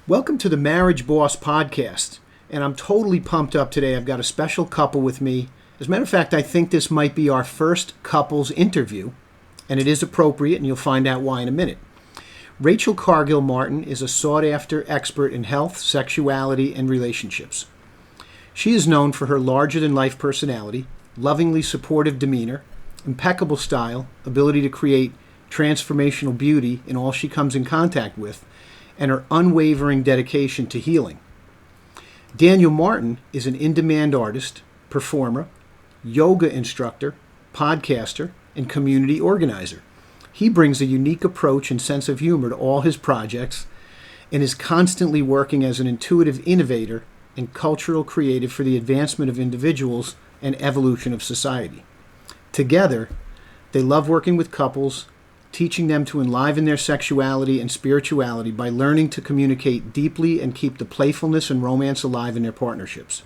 Welcome to the Marriage Boss Podcast, and I'm totally pumped up today. I've got a special couple with me. As a matter of fact, I think this might be our first couples interview, and it is appropriate, and you'll find out why in a minute. Rachel Cargill Martin is a sought-after expert in health, sexuality, and relationships. She is known for her larger-than-life personality, lovingly supportive demeanor, impeccable style, ability to create transformational beauty in all she comes in contact with, and her unwavering dedication to healing. Daniel Martin is an in-demand artist, performer, yoga instructor, podcaster, and community organizer. He brings a unique approach and sense of humor to all his projects and is constantly working as an intuitive innovator and cultural creative for the advancement of individuals and evolution of society. Together, they love working with couples, teaching them to enliven their sexuality and spirituality by learning to communicate deeply and keep the playfulness and romance alive in their partnerships.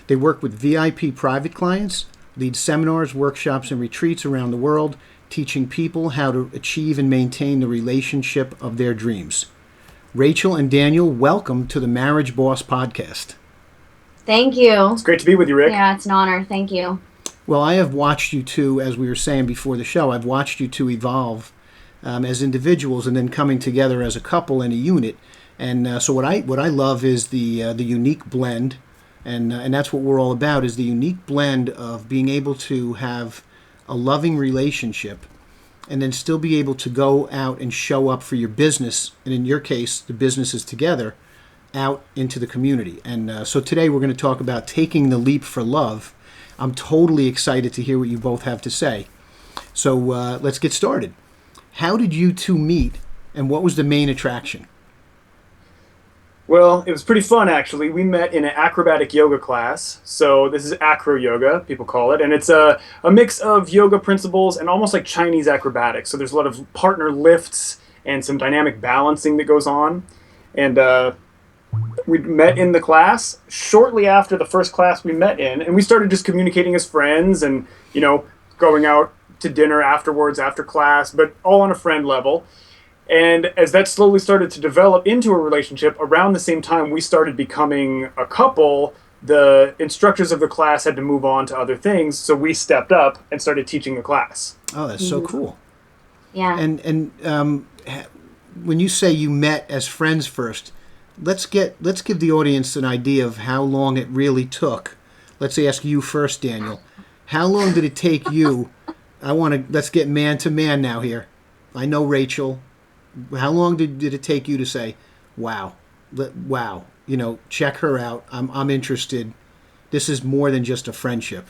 They work with VIP private clients, lead seminars, workshops, and retreats around the world, teaching people how to achieve and maintain the relationship of their dreams. Rachel and Daniel, welcome to the Marriage Boss Podcast. Thank you. It's great to be with you, Rick. Yeah, it's an honor. Thank you. Well, I have watched you two, as we were saying before the show, I've watched you two evolve as individuals and then coming together as a couple and a unit. And so what I love is the unique blend, and that's what we're all about, is the unique blend of being able to have a loving relationship and then still be able to go out and show up for your business, and in your case, the businesses together, out into the community. And so today we're going to talk about taking the leap for love. I'm totally excited to hear what you both have to say. So let's get started. How did you two meet, and what was the main attraction? Well, it was pretty fun, actually. We met in an acrobatic yoga class. So this is acro yoga, people call it. And it's a mix of yoga principles and almost like Chinese acrobatics. So there's a lot of partner lifts and some dynamic balancing that goes on. And we met in the class shortly after the first class we met in, and we started just communicating as friends and, going out to dinner afterwards after class, but all on a friend level. And as that slowly started to develop into a relationship, around the same time we started becoming a couple, the instructors of the class had to move on to other things, so we stepped up and started teaching the class. Oh, that's so cool. Yeah. And when you say you met as friends first, let's give the audience an idea of how long it really took. Let's ask you first, Daniel. How long did it take you? Let's get man to man now here. I know Rachel. How long did it take you to say, wow, check her out. I'm interested. This is more than just a friendship.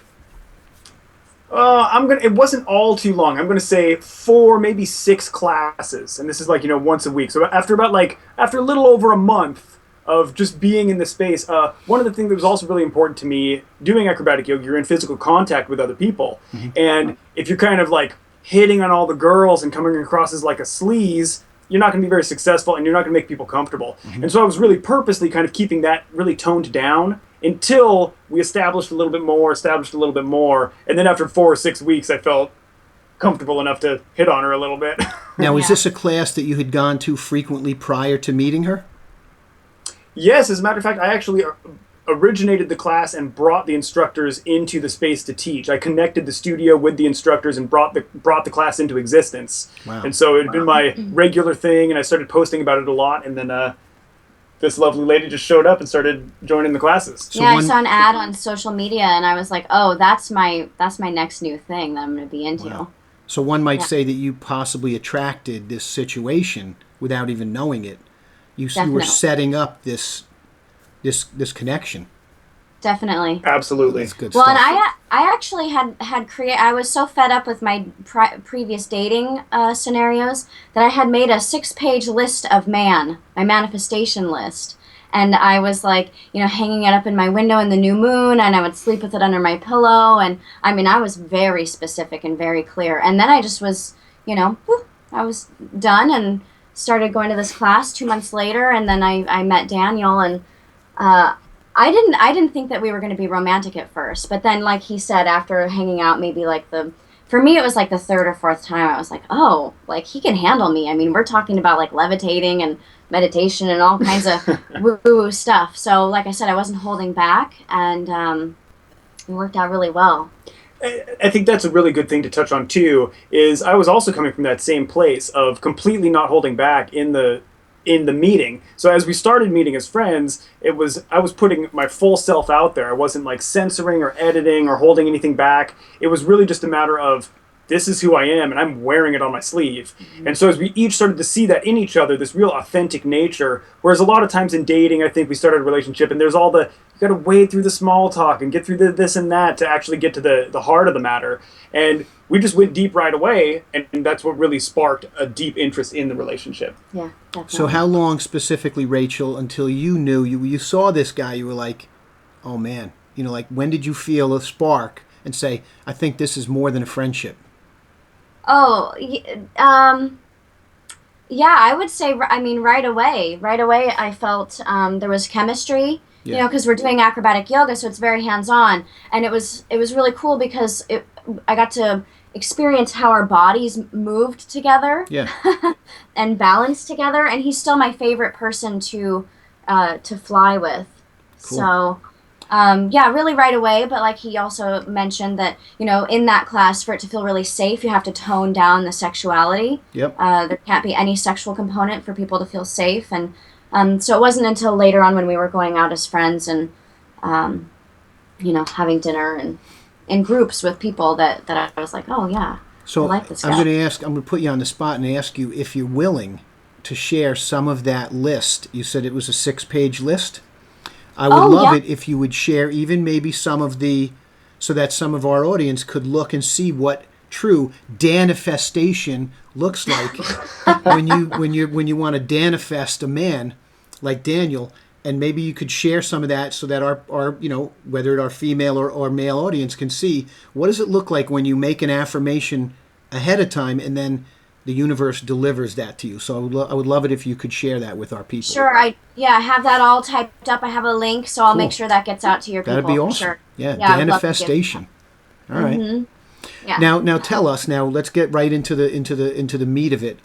It wasn't all too long. I'm gonna say 4, maybe 6 classes, and this is once a week. So after a little over a month of just being in the space, one of the things that was also really important to me, doing acrobatic yoga, you're in physical contact with other people, and if you're kind of hitting on all the girls and coming across as like a sleaze, you're not going to be very successful, and you're not going to make people comfortable. And so I was really purposely kind of keeping that really toned down until we established a little bit more, and then after 4 or 6 weeks, I felt comfortable enough to hit on her a little bit. Now, is this a class that you had gone to frequently prior to meeting her? Yes, as a matter of fact, I actually originated the class and brought the instructors into the space to teach. I connected the studio with the instructors and brought the class into existence. Wow. And so it had been my regular thing, and I started posting about it a lot, and then this lovely lady just showed up and started joining the classes. So I saw an ad on social media, and I was like, oh, that's my next new thing that I'm going to be into. Wow. So one might say that you possibly attracted this situation without even knowing it. You were setting up this connection. Definitely. Absolutely. That's good Well, stuff. and I actually had I was so fed up with my previous dating scenarios that I had made a 6-page list of my manifestation list. And I was hanging it up in my window in the new moon, and I would sleep with it under my pillow. And I mean, I was very specific and very clear. And then I just was, I was done and started going to this class 2 months later. And then I met Daniel, and I didn't think that we were going to be romantic at first. But then, like he said, after hanging out maybe the for me, it was like the third or fourth time I was like, oh, like he can handle me. I mean, we're talking about like levitating and meditation and all kinds of woo-woo stuff. So like I said, I wasn't holding back, and it worked out really well. I think that's a really good thing to touch on too, is I was also coming from that same place of completely not holding back in the meeting. So as we started meeting as friends, I was putting my full self out there. I wasn't like censoring or editing or holding anything back. It was really just a matter of, this is who I am, and I'm wearing it on my sleeve. Mm-hmm. And so as we each started to see that in each other, this real authentic nature, whereas a lot of times in dating, I think we started a relationship and there's all the, you got to wade through the small talk and get through the this and that to actually get to the heart of the matter. And we just went deep right away, and that's what really sparked a deep interest in the relationship. Yeah, definitely. So how long specifically, Rachel, until you knew, you saw this guy, you were like, oh man, like when did you feel a spark and say, I think this is more than a friendship? Oh, yeah, I would say, I mean, right away I felt there was chemistry. Yeah. Because we're doing acrobatic yoga, so it's very hands-on, and it was really cool because I got to experience how our bodies moved together, yeah, and balanced together. And he's still my favorite person to fly with. Cool. So, yeah, really right away. But like he also mentioned that in that class, for it to feel really safe, you have to tone down the sexuality. Yep. There can't be any sexual component for people to feel safe. And so it wasn't until later on when we were going out as friends and, having dinner and in groups with people that I was like, oh yeah, so I like this guy. I'm going to put you on the spot and ask you if you're willing to share some of that list. You said it was a 6-page list. I would love it if you would share even maybe some of so that some of our audience could look and see what true Danifestation looks like when you want to Danifest a man like Daniel, and maybe you could share some of that so that our whether our female or male audience can see what does it look like when you make an affirmation ahead of time and then the universe delivers that to you. So I would love it if you could share that with our people. Sure, I have that all typed up. I have a link, so I'll make sure that gets out to your people. That'd be awesome. Sure. Yeah, Danifestation. All right. Mm-hmm. Yeah. Now tell us. Now let's get right into the meat of it.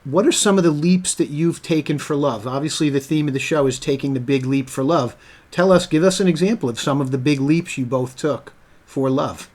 What are some of the leaps that you've taken for love? Obviously, the theme of the show is taking the big leap for love. Give us an example of some of the big leaps you both took for love.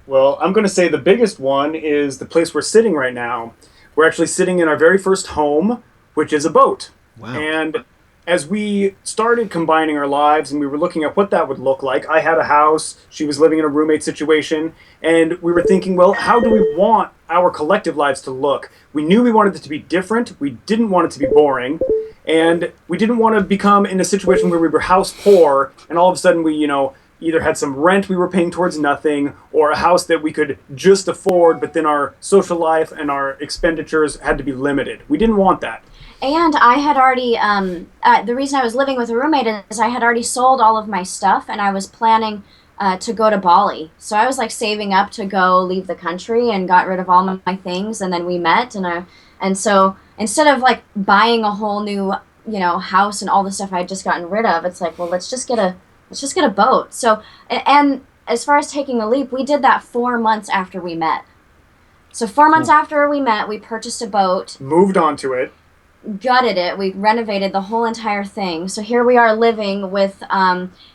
Well, I'm going to say the biggest one is the place we're sitting right now. We're actually sitting in our very first home, which is a boat. Wow. And as we started combining our lives and we were looking at what that would look like, I had a house, she was living in a roommate situation, and we were thinking, well, how do we want our collective lives to look? We knew we wanted it to be different, we didn't want it to be boring, and we didn't want to become in a situation where we were house poor, and all of a sudden we, either had some rent we were paying towards nothing, or a house that we could just afford, but then our social life and our expenditures had to be limited. We didn't want that. And I had already, the reason I was living with a roommate is I had already sold all of my stuff, and I was planning to go to Bali. So I was like saving up to go leave the country and got rid of all my things, and then we met, and so instead of like buying a whole new, house and all the stuff I had just gotten rid of, it's like, well, let's just get a boat. So, and as far as taking a leap, we did that 4 months after we met. So 4 months after we met, we purchased a boat. Moved onto it. Gutted it. We renovated the whole entire thing. So here we are living with,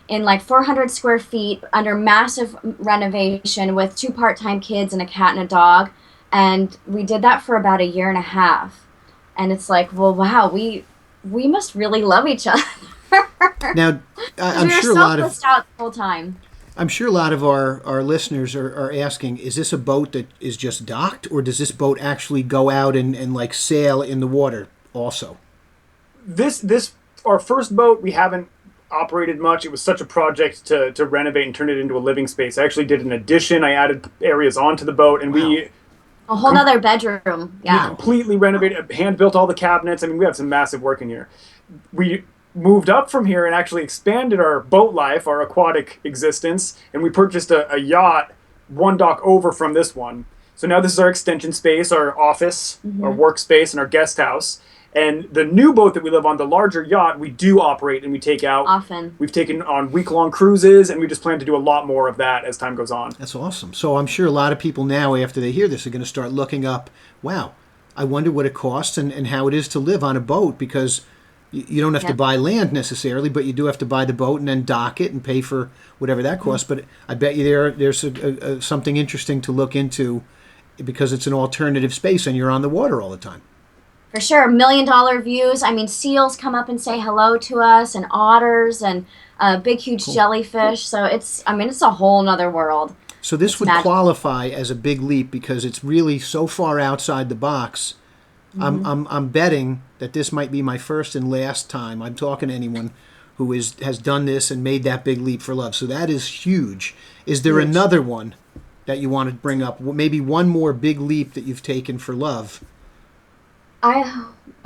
in like 400 square feet under massive renovation with 2 part-time kids and a cat and a dog. And we did that for about 1.5 years. And it's like, well, wow, we must really love each other. Now, I'm sure a lot of out the whole time. I'm sure a lot of our listeners are asking, is this a boat that is just docked, or does this boat actually go out and like sail in the water also? This our first boat, we haven't operated much. It was such a project to renovate and turn it into a living space. I actually did an addition. I added areas onto the boat, and we a whole other bedroom. Yeah, we completely renovated, hand built all the cabinets. I mean, we have some massive work in here. We moved up from here and actually expanded our boat life, our aquatic existence, and we purchased a yacht 1 dock over from this one. So now this is our extension space, our office, our workspace, and our guest house. And the new boat that we live on, the larger yacht, we do operate and we take out. Often. We've taken on week-long cruises, and we just plan to do a lot more of that as time goes on. That's awesome. So I'm sure a lot of people now, after they hear this, are going to start looking up, wow, I wonder what it costs and how it is to live on a boat, because you don't have to buy land necessarily, but you do have to buy the boat and then dock it and pay for whatever that costs. But I bet you there's something interesting to look into, because it's an alternative space and you're on the water all the time. For sure. $1 million views. I mean, seals come up and say hello to us, and otters, and big, huge jellyfish. So it's a whole nother world. So this would qualify as a big leap, because it's really so far outside the box. I'm betting that this might be my first and last time I'm talking to anyone who has done this and made that big leap for love. So that is huge. Is there another one that you want to bring up? Maybe one more big leap that you've taken for love?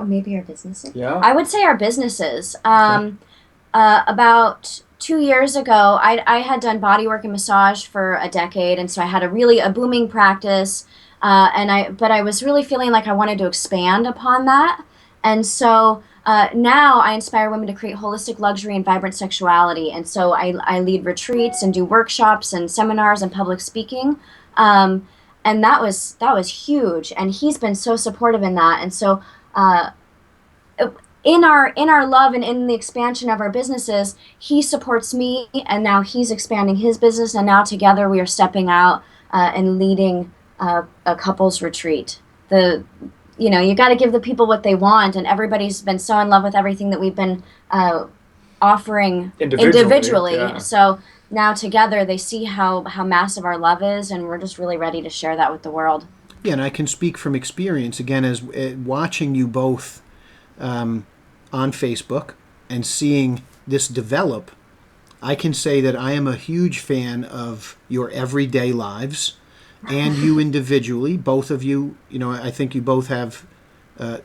Maybe our businesses. Yeah. I would say our businesses. About 2 years ago, I had done bodywork and massage for a decade, and so I had a booming practice. But I was really feeling like I wanted to expand upon that, and so now I inspire women to create holistic luxury and vibrant sexuality. And so I lead retreats and do workshops and seminars and public speaking. And that was huge, and he's been so supportive in that. And so in our love and in the expansion of our businesses, he supports me, and now he's expanding his business, and now together we are stepping out and leading a couples retreat. You got to give the people what they want, and everybody's been so in love with everything that we've been offering individually. Yeah. So now together they see how massive our love is, and we're just really ready to share that with the world. Yeah, and I can speak from experience, again, as watching you both on Facebook and seeing this develop. I can say that I am a huge fan of your everyday lives and you individually. Both of you, I think you both have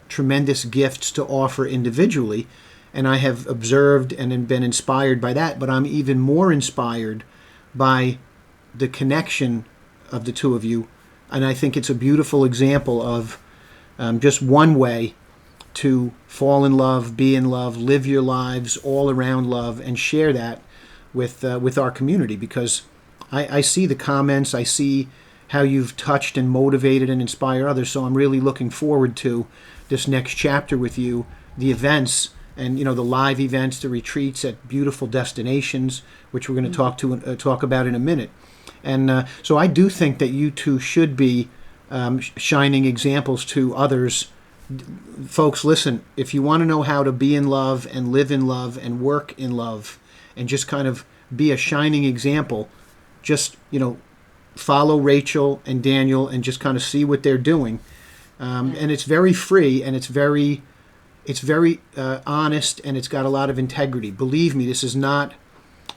tremendous gifts to offer individually. And I have observed and been inspired by that, but I'm even more inspired by the connection of the two of you. And I think it's a beautiful example of just one way to fall in love, be in love, live your lives all around love, and share that with our community. Because I see the comments, I see how you've touched and motivated and inspired others. So I'm really looking forward to this next chapter with you, the events, and the live events, the retreats at beautiful destinations, which we're going to talk about in a minute. And so I do think that you two should be shining examples to others. Folks, listen, if you want to know how to be in love and live in love and work in love and just kind of be a shining example, just follow Rachel and Daniel and just kind of see what they're doing. And it's very free, and it's very honest, and it's got a lot of integrity. Believe me, this is not,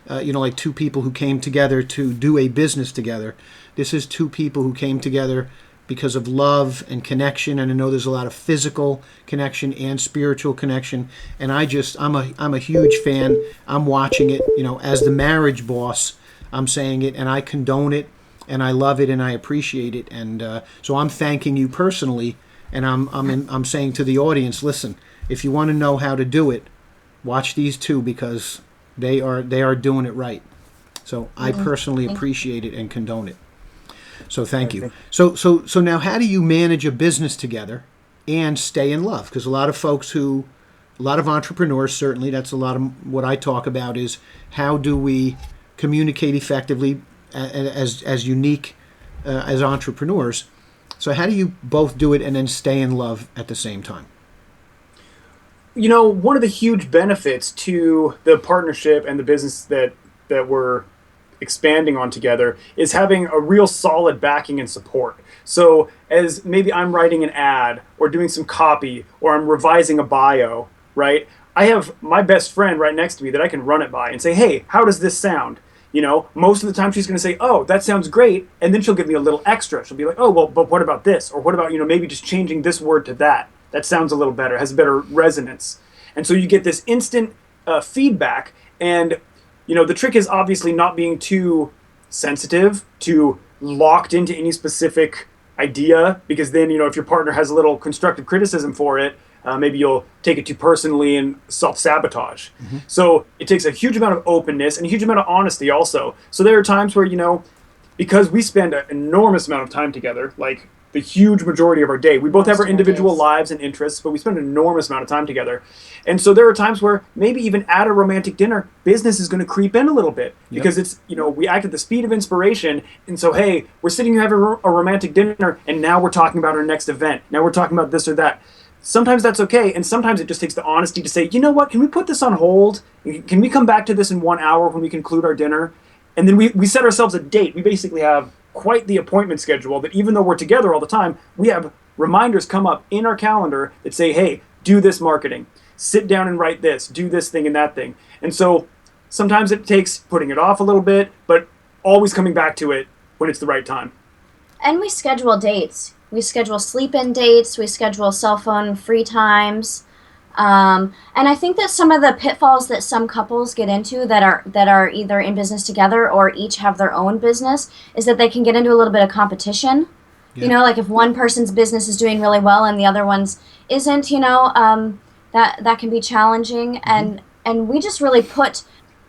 like two people who came together to do a business together. This is two people who came together because of love and connection, and I know there's a lot of physical connection and spiritual connection. And I'm a huge fan. I'm watching it, as the marriage boss. I'm saying it, and I condone it, and I love it, and I appreciate it. And so I'm thanking you personally, and I'm saying to the audience, listen. If you want to know how to do it, watch these two, because they are doing it right. So I personally appreciate it and condone it. So thank you. So now, how do you manage a business together and stay in love? Because a lot of entrepreneurs, certainly, that's a lot of what I talk about, is how do we communicate effectively as unique as entrepreneurs. So how do you both do it and then stay in love at the same time? One of the huge benefits to the partnership and the business that we're expanding on together is having a real solid backing and support. So as maybe I'm writing an ad or doing some copy or I'm revising a bio, right? I have my best friend right next to me that I can run it by and say, hey, how does this sound? Most of the time she's going to say, oh, that sounds great. And then she'll give me a little extra. She'll be like, oh, well, but what about this? Or what about, maybe just changing this word to that? That sounds a little better, has a better resonance. And so you get this instant feedback. And, the trick is obviously not being too sensitive, too locked into any specific idea, because then, if your partner has a little constructive criticism for it, maybe you'll take it too personally and self-sabotage. So it takes a huge amount of openness and a huge amount of honesty also. So there are times where, because we spend an enormous amount of time together, like the huge majority of our day. We both have our individual lives and interests, but we spend an enormous amount of time together. And so there are times where maybe even at a romantic dinner, business is going to creep in a little bit because it's, we act at the speed of inspiration. And so, hey, we're sitting here having a romantic dinner and now we're talking about our next event. Now we're talking about this or that. Sometimes that's okay. And sometimes it just takes the honesty to say, you know what, can we put this on hold? Can we come back to this in 1 hour when we conclude our dinner? And then we set ourselves a date. We basically have quite the appointment schedule that even though we're together all the time, we have reminders come up in our calendar that say, hey, do this marketing, sit down and write this, do this thing and that thing. And so sometimes it takes putting it off a little bit, but always coming back to it when it's the right time. And we schedule dates. We schedule sleep-in dates. We schedule cell phone free times. And I think that some of the pitfalls that some couples get into that are either in business together or each have their own business is that they can get into a little bit of competition. Yeah. Like if one person's business is doing really well and the other one's isn't, that can be challenging. And we just really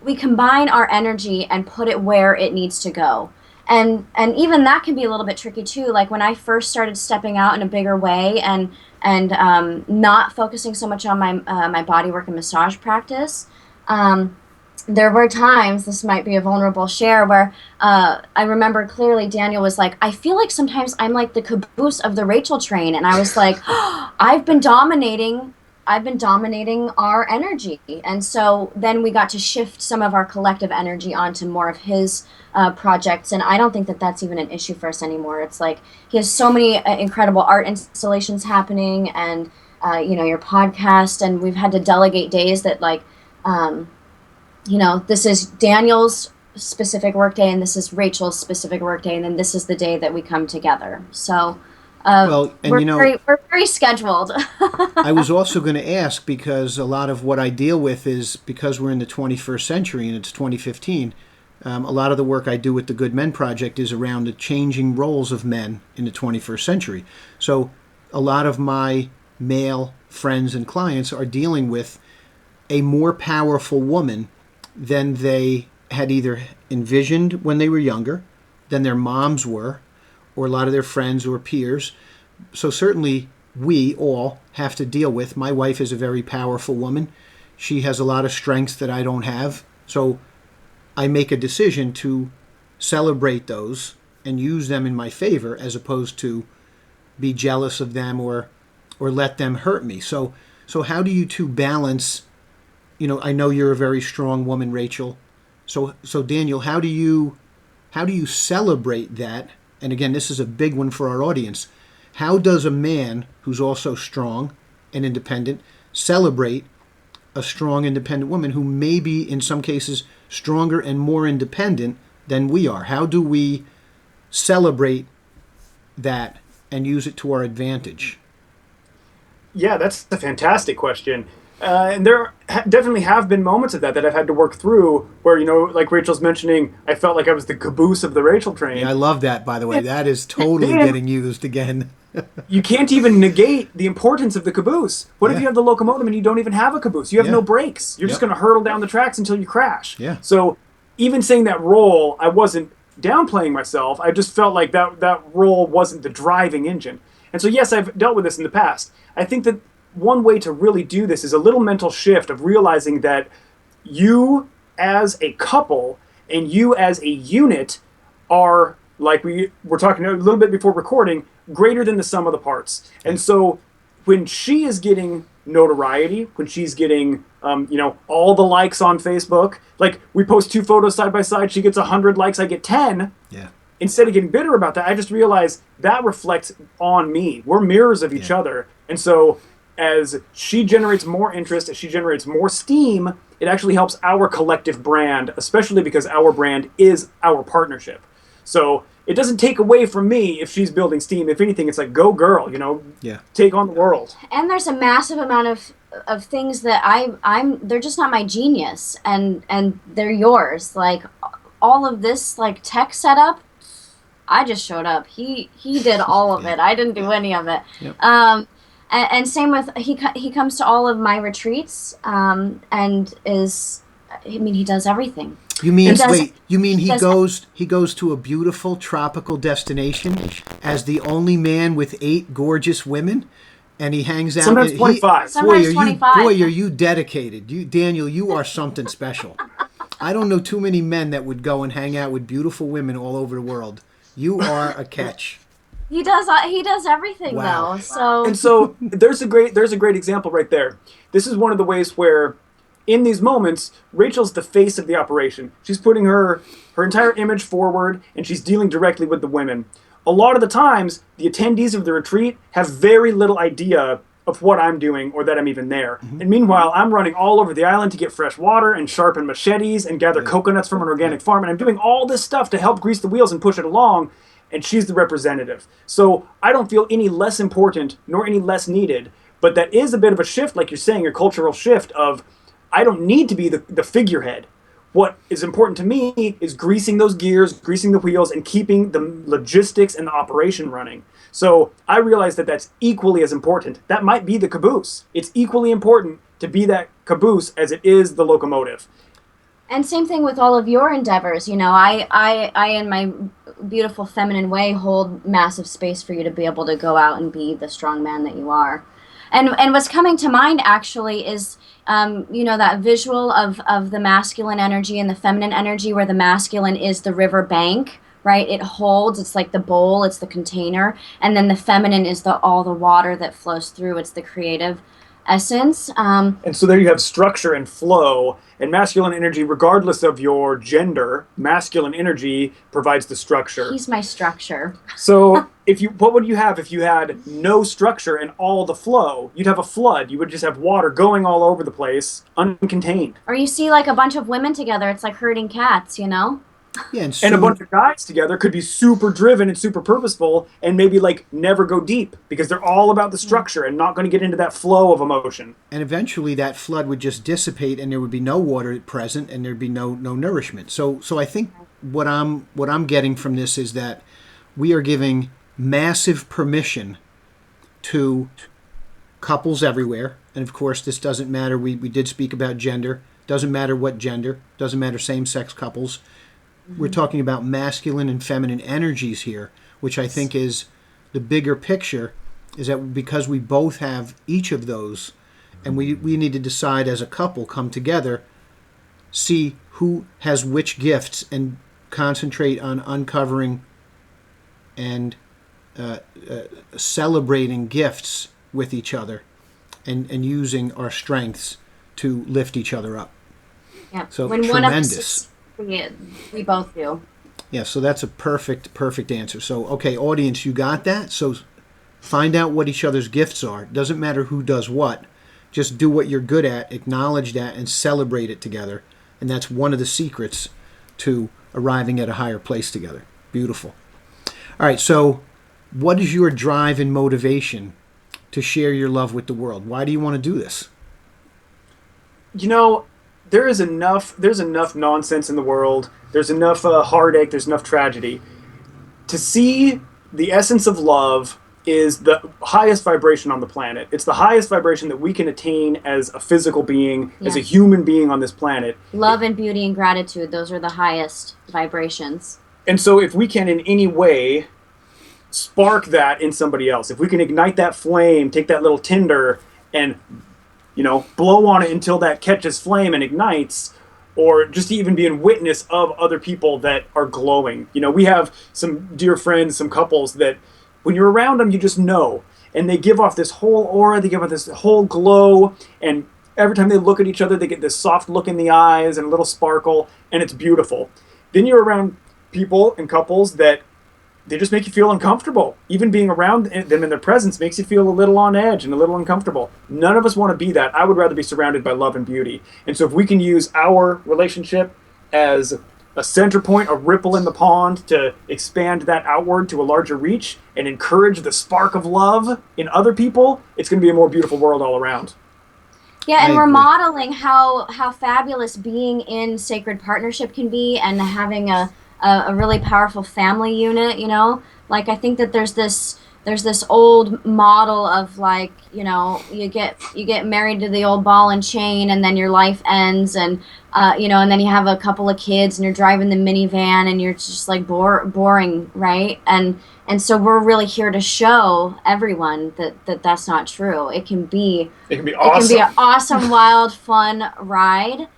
we combine our energy and put it where it needs to go. And even that can be a little bit tricky too. Like when I first started stepping out in a bigger way and not focusing so much on my body work and massage practice, there were times, this might be a vulnerable share, where I remember clearly Daniel was like, I feel like sometimes I'm like the caboose of the Rachel train. And I was like, I've been dominating our energy. And so then we got to shift some of our collective energy onto more of his projects. And I don't think that that's even an issue for us anymore. It's like he has so many incredible art installations happening and, your podcast. And we've had to delegate days that this is Daniel's specific workday and this is Rachel's specific workday. And then this is the day that we come together. So we're very scheduled. I was also going to ask, because a lot of what I deal with is, because we're in the 21st century and it's 2015, a lot of the work I do with the Good Men Project is around the changing roles of men in the 21st century. So a lot of my male friends and clients are dealing with a more powerful woman than they had either envisioned when they were younger, than their moms were, or a lot of their friends or peers. So certainly we all have to deal with. My wife is a very powerful woman. She has a lot of strengths that I don't have. So I make a decision to celebrate those and use them in my favor, as opposed to be jealous of them or let them hurt me. So how do you two balance? I know you're a very strong woman, Rachel. So Daniel, how do you celebrate that? And again, this is a big one for our audience. How does a man who's also strong and independent celebrate a strong, independent woman who may be, in some cases, stronger and more independent than we are? How do we celebrate that and use it to our advantage? Yeah, that's a fantastic question. And there definitely have been moments of that I've had to work through where, like Rachel's mentioning, I felt like I was the caboose of the Rachel train. Yeah, I love that, by the way. That is totally getting used again. You can't even negate the importance of the caboose. What if you have the locomotive and you don't even have a caboose? You have no brakes. You're just going to hurtle down the tracks until you crash. Yeah. So even saying that role, I wasn't downplaying myself. I just felt like that role wasn't the driving engine. And so, yes, I've dealt with this in the past. I think that one way to really do this is a little mental shift of realizing that you as a couple and you as a unit are, like we were talking a little bit before recording, greater than the sum of the parts. And so when she is getting notoriety, when she's getting, all the likes on Facebook, like we post 2 photos side by side, she gets 100 likes, I get 10. Yeah. Instead of getting bitter about that, I just realized that reflects on me. We're mirrors of each other. And so as she generates more interest, as she generates more steam, it actually helps our collective brand, especially because our brand is our partnership. So it doesn't take away from me if she's building steam. If anything, it's like, go girl, take on the world. And there's a massive amount of things that they're just not my genius, and they're yours. Like all of this like tech setup, I just showed up. He did all of it. I didn't do any of it. Yep. and same with he comes to all of my retreats, and is, I mean, he does everything. You mean, He does- wait, you mean he does- goes to a beautiful tropical destination as the only man with 8 gorgeous women, and he hangs out. Sometimes 25. Sometimes 25. Boy, are you dedicated. Daniel, you are something special. I don't know too many men that would go and hang out with beautiful women all over the world. You are a catch. He does everything. Wow. Though. So And so there's a great example right there. This is one of the ways where, in these moments, Rachel's the face of the operation. She's putting her entire image forward, and she's dealing directly with the women. A lot of the times, the attendees of the retreat have very little idea of what I'm doing or that I'm even there. And meanwhile, I'm running all over the island to get fresh water and sharpen machetes and gather coconuts from an organic farm. And I'm doing all this stuff to help grease the wheels and push it along. And she's the representative. So I don't feel any less important nor any less needed. But that is a bit of a shift, like you're saying, a cultural shift of, I don't need to be the figurehead. What is important to me is greasing those gears, greasing the wheels, and keeping the logistics and the operation running. So I realize that that's equally as important. That might be the caboose. It's equally important to be that caboose as it is the locomotive. And same thing with all of your endeavors. You know, I in my beautiful feminine way hold massive space for you to be able to go out and be the strong man that you are. And what's coming to mind actually is, you know, that visual of the masculine energy and the feminine energy, where the masculine is the river bank, right? It holds, it's like the bowl, it's the container, and then the feminine is all the water that flows through. It's the creative essence. And so there you have structure and flow, and masculine energy, regardless of your gender, masculine energy provides the structure. He's my structure. So what would you have if you had no structure and all the flow? You'd have a flood. You would just have water going all over the place, uncontained. Or you see like a bunch of women together, it's like herding cats, you know? Yeah, And a bunch of guys together could be super driven and super purposeful and maybe like never go deep because they're all about the structure and not going to get into that flow of emotion. And eventually that flood would just dissipate and there would be no water present and there'd be no nourishment. So I think what I'm getting from this is that we are giving massive permission to couples everywhere. And of course this doesn't matter, we did speak about gender, doesn't matter what gender, doesn't matter same-sex couples. We're talking about masculine and feminine energies here, which I think is the bigger picture, is that because we both have each of those, and we need to decide as a couple, come together, see who has which gifts, and concentrate on uncovering and celebrating gifts with each other and using our strengths to lift each other up. Yeah. So when tremendous. We both do. Yeah, so that's a perfect answer. So, okay, audience, you got that? So find out what each other's gifts are. Doesn't matter who does what. Just do what you're good at, acknowledge that, and celebrate it together. And that's one of the secrets to arriving at a higher place together. Beautiful. All right, so what is your drive and motivation to share your love with the world? Why do you want to do this? You know, there's enough nonsense in the world. There's enough heartache. There's enough tragedy. To see the essence of love is the highest vibration on the planet. It's the highest vibration that we can attain as a physical being, as a human being on this planet. Love and beauty and gratitude, those are the highest vibrations. And so if we can in any way spark that in somebody else, if we can ignite that flame, take that little tinder and, you know, blow on it until that catches flame and ignites, or just even be in witness of other people that are glowing. You know, we have some dear friends, some couples that when you're around them, you just know. And they give off this whole aura, they give off this whole glow, and every time they look at each other, they get this soft look in the eyes and a little sparkle, and it's beautiful. Then you're around people and couples that they just make you feel uncomfortable. Even being around them in their presence makes you feel a little on edge and a little uncomfortable. None of us want to be that. I would rather be surrounded by love and beauty. And so if we can use our relationship as a center point, a ripple in the pond to expand that outward to a larger reach and encourage the spark of love in other people, it's going to be a more beautiful world all around. Yeah, and I we're agree. modeling how fabulous being in sacred partnership can be, and having a really powerful family unit, you know? Like, I think that there's this there's this old model of like, you know, you get married to the old ball and chain, and then your life ends, and you know, and then you have a couple of kids, and you're driving the minivan, and you're just like boring, right? And so we're really here to show everyone that that's not true. It can be an awesome, wild, fun ride.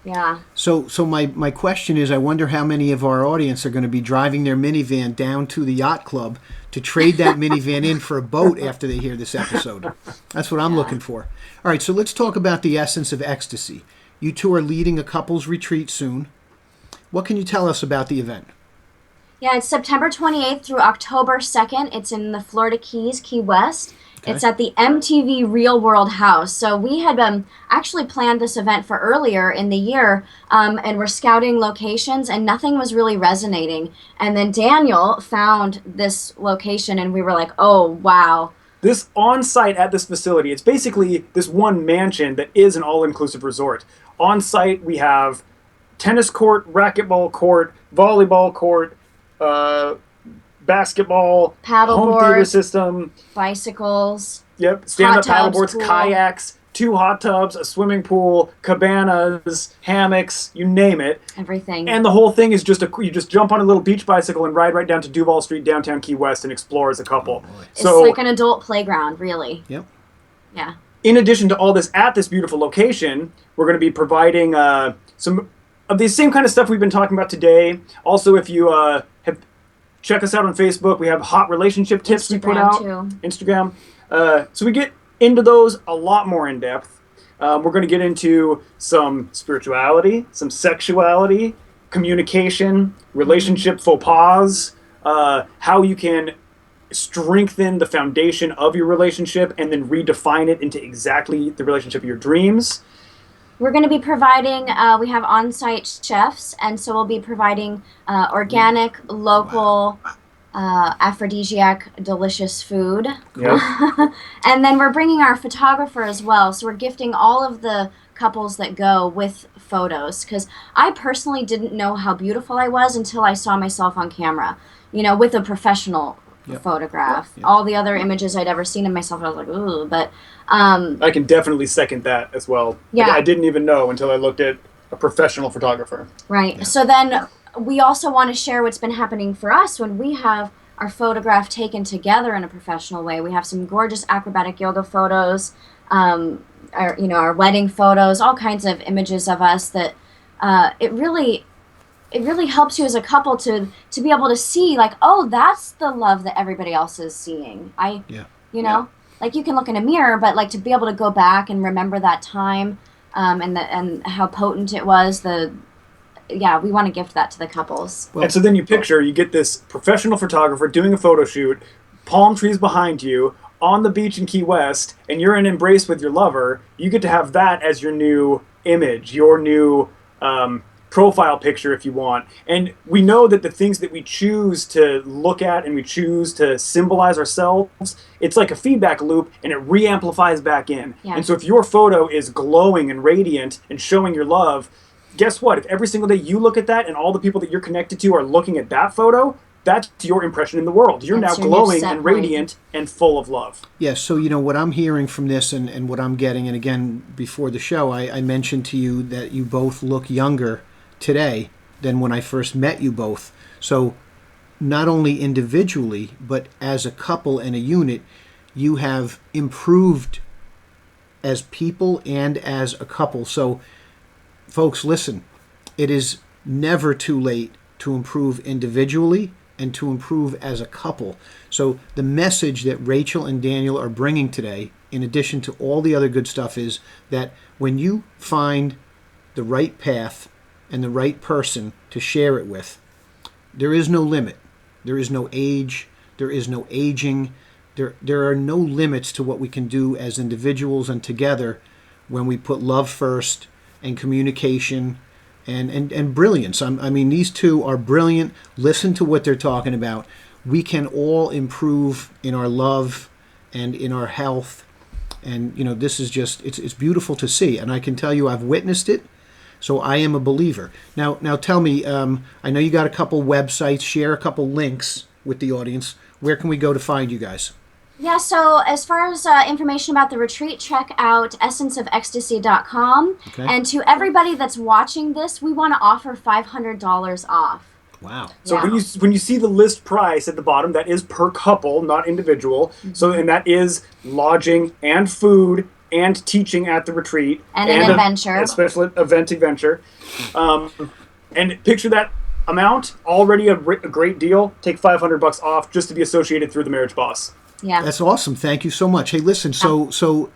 Yeah. So my question is, I wonder how many of our audience are going to be driving their minivan down to the yacht club to trade that minivan in for a boat after they hear this episode. That's what I'm looking for. All right, so let's talk about the Essence of Ecstasy. You two are leading a couples retreat soon. What can you tell us about the event? Yeah, it's September 28th through October 2nd. It's in the Florida Keys, Key West. Okay. It's at the MTV Real World House. So we had actually planned this event for earlier in the year, and we're scouting locations, and nothing was really resonating. And then Daniel found this location, and we were like, oh, wow. This on-site at this facility, it's basically this one mansion that is an all-inclusive resort. On-site, we have tennis court, racquetball court, volleyball court, basketball, home theater system, bicycles, stand-up paddleboards, kayaks, 2 hot tubs, a swimming pool, cabanas, hammocks, you name it. Everything. And the whole thing is you just jump on a little beach bicycle and ride right down to Duval Street, downtown Key West, and explore as a couple. It's like an adult playground, really. Yep. Yeah. In addition to all this at this beautiful location, we're going to be providing some of the same kind of stuff we've been talking about today. Also, if you check us out on Facebook, we have hot relationship tips we put out. Too. Instagram. So we get into those a lot more in depth. We're going to get into some spirituality, some sexuality, communication, relationship faux pas, how you can strengthen the foundation of your relationship and then redefine it into exactly the relationship of your dreams. We're going to be providing, we have on-site chefs, and so we'll be providing organic, local, aphrodisiac, delicious food. Yep. And then we're bringing our photographer as well, so we're gifting all of the couples that go with photos, because I personally didn't know how beautiful I was until I saw myself on camera, you know, with a professional photograph. Yep. All the other images I'd ever seen of myself, I was like, ooh, but... I can definitely second that as well. Yeah. Like, I didn't even know until I looked at a professional photographer. Right. Yeah. So then we also want to share what's been happening for us when we have our photograph taken together in a professional way. We have some gorgeous acrobatic yoga photos, our wedding photos, all kinds of images of us that it really helps you as a couple to be able to see, like, oh, that's the love that everybody else is seeing. Like, you can look in a mirror, but like to be able to go back and remember that time, and how potent it was. We want to gift that to the couples. And so then you get this professional photographer doing a photo shoot, palm trees behind you, on the beach in Key West, and you're in embrace with your lover. You get to have that as your new image, your new profile picture, if you want. And we know that the things that we choose to look at and we choose to symbolize ourselves, it's like a feedback loop, and it re-amplifies back in. Yeah. And so if your photo is glowing and radiant and showing your love, guess what? If every single day you look at that and all the people that you're connected to are looking at that photo, that's your impression in the world. You're now glowing and radiant and full of love. Yes, so what I'm hearing from this and what I'm getting, and again, before the show, I mentioned to you that you both look younger today than when I first met you both. So not only individually, but as a couple and a unit, you have improved as people and as a couple. So folks, listen, it is never too late to improve individually and to improve as a couple. So the message that Rachel and Daniel are bringing today, in addition to all the other good stuff, is that when you find the right path and the right person to share it with, there is no limit. There is no age. There is no aging. There are no limits to what we can do as individuals and together when we put love first and communication and brilliance. I mean, these two are brilliant. Listen to what they're talking about. We can all improve in our love and in our health. And, this is just, it's beautiful to see. And I can tell you I've witnessed it. So I am a believer. Now tell me, I know you got a couple websites. Share a couple links with the audience. where can we go to find you guys? Yeah, so as far as information about the retreat, check out essenceofecstasy.com. Okay. And to everybody that's watching this, we want to offer $500 off. Wow. So Yeah. when you see the list price at the bottom, that is per couple, not individual. So and that is lodging and food and teaching at the retreat And an adventure. A special adventure. And picture that amount, already a great deal. Take $500 off just to be associated through the Marriage Boss. Yeah. That's awesome. Thank you so much. Hey, listen, so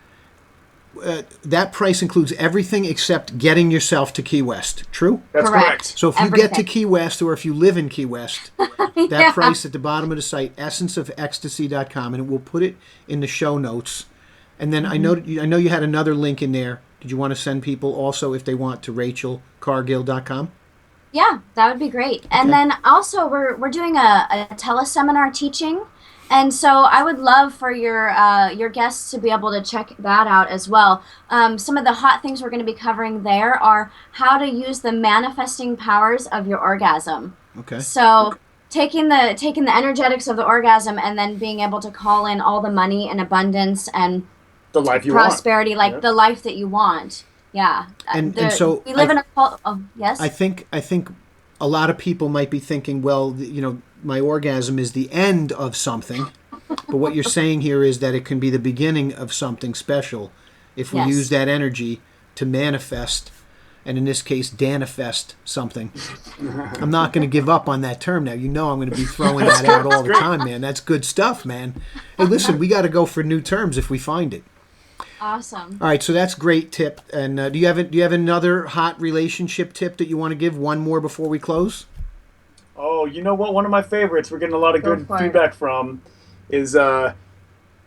that price includes everything except getting yourself to Key West. True? That's correct. So if you get to Key West, or if you live in Key West, that Yeah. price at the bottom of the site, essenceofecstasy.com, and we'll put it in the show notes. And then I know you had another link in there. Did you want to send people also, if they want, to rachelcargill.com? Yeah, that would be great. And then also we're doing a teleseminar teaching. And so I would love for your guests to be able to check that out as well. Some of the hot things we're going to be covering there are how to use the manifesting powers of your orgasm. Okay. So taking the energetics of the orgasm and then being able to call in all the money and abundance and The life you prosperity, want. like the life that you want. Yeah. And so we live in a yes. I think a lot of people might be thinking, well, my orgasm is the end of something. But what you're saying here is that it can be the beginning of something special if we use that energy to manifest, and in this case, danifest something. I'm not going to give up on that term now. I'm going to be throwing that out all the time, man. That's good stuff, man. Hey, listen, we got to go for new terms if we find it. Awesome. All right, so that's great tip. And do you have another hot relationship tip that you want to give? One more before we close? Oh, you know what? One of my favorites we're getting a lot of good feedback from is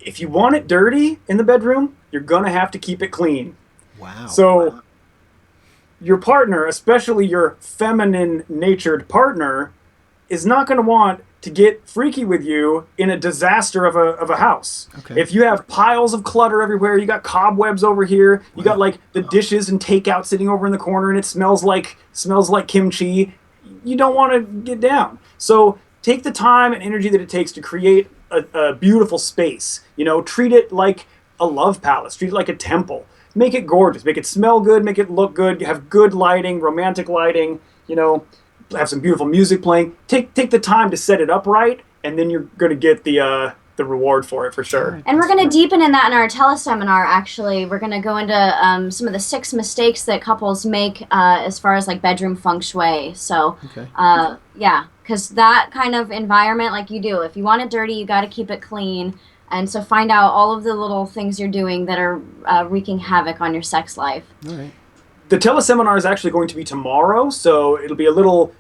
if you want it dirty in the bedroom, you're going to have to keep it clean. Wow. So your partner, especially your feminine-natured partner, is not going to want to get freaky with you in a disaster of a house. Okay. If you have piles of clutter everywhere, you got cobwebs over here, you got like the dishes and takeout sitting over in the corner, and it smells like kimchi, you don't want to get down. So take the time and energy that it takes to create a beautiful space. Treat it like a love palace. Treat it like a temple. Make it gorgeous. Make it smell good. Make it look good. Have good lighting, romantic lighting. Have some beautiful music playing. Take the time to set it up right, and then you're going to get the reward for it for sure. And we're going to deepen in that in our teleseminar, actually. We're going to go into some of the 6 mistakes that couples make as far as like bedroom feng shui. So, because that kind of environment, like you do, if you want it dirty, you got to keep it clean. And so find out all of the little things you're doing that are wreaking havoc on your sex life. All right. The teleseminar is actually going to be tomorrow, so it'll be a little,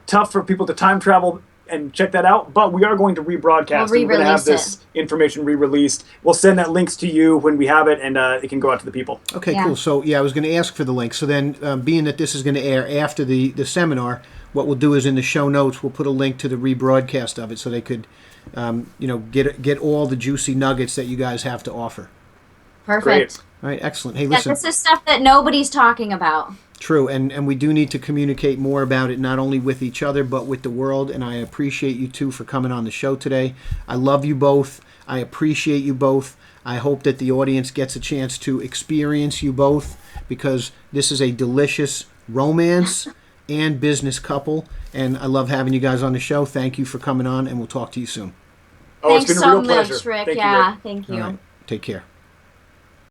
tough for people to time travel and check that out. But we are going to rebroadcast. We're going to have this information re-released. We'll send that links to you when we have it, and it can go out to the people. Okay, cool. So, I was going to ask for the link. So then, being that this is going to air after the seminar, what we'll do is in the show notes, we'll put a link to the rebroadcast of it so they could, get all the juicy nuggets that you guys have to offer. Perfect. Great. All right, excellent. Hey, listen. This is stuff that nobody's talking about. True, and we do need to communicate more about it, not only with each other, but with the world, and I appreciate you two for coming on the show today. I love you both. I appreciate you both. I hope that the audience gets a chance to experience you both, because this is a delicious romance and business couple, and I love having you guys on the show. Thank you for coming on, and we'll talk to you soon. Oh, Thanks it's been a real so pleasure. much, Rick. Thank you, Rick. Thank you. All right, take care.